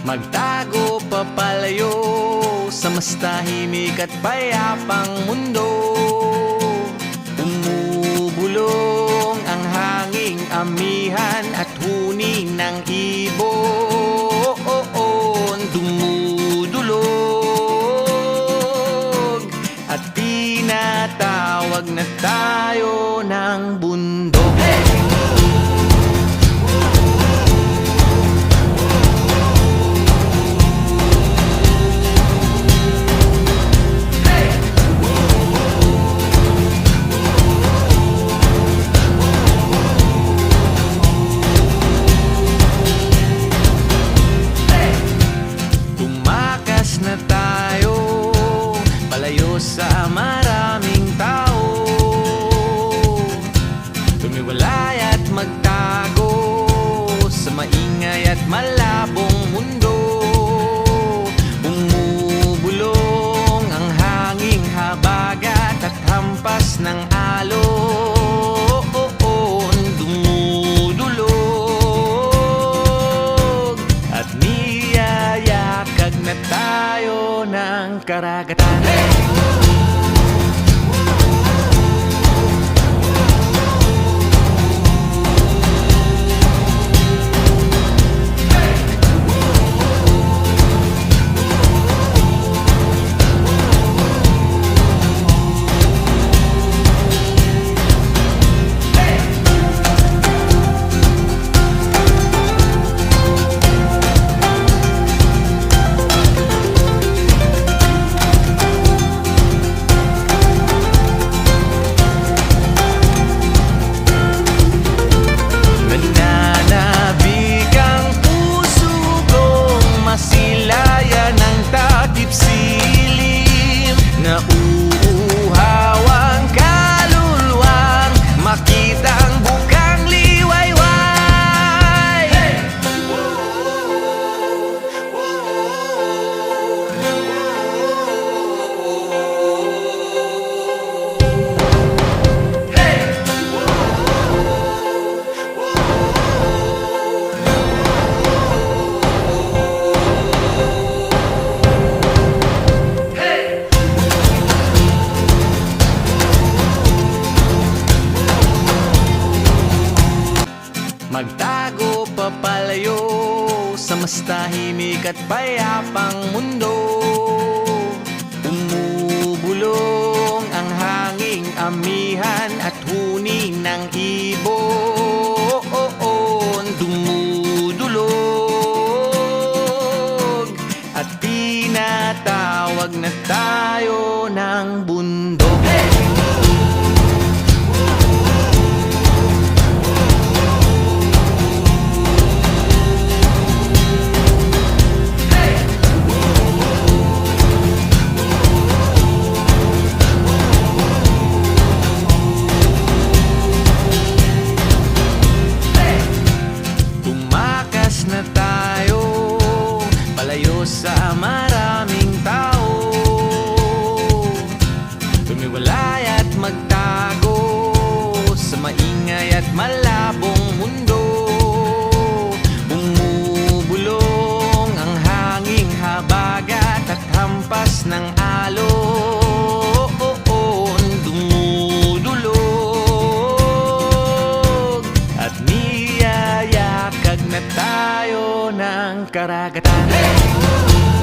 Magtago papalayo sa mas tahimik at payapang mundo. Umubulong ang hanging amihan at huni ng ibon. Dumudulog at tinatawag na tayo ng bundok. Na tayo palayo sa maraming tao, tumiwalay at magtago sa maingay at malabong mundo. Bumubulong ang hanging habagat at hampas ng alon. Dumudulog at niyayakag na tayo ng karagatan. Nauuhaw ang kaluluwang makita ang bukang liwayway. Hey! Magtago papalayo sa mas tahimik at payapang mundo. Umubulong ang hanging amihan at huni ng ibon. Dumudulog at tinatawag na tayo ng bundok. Na tayo palayo sa maraming tao, tumiwalay at magtago sa maingay at malabong mundo. Bumubulong ang hanging habagat at hampas ng alon. Dumudulog at niyayakag na tayo ng karagatan. Hey!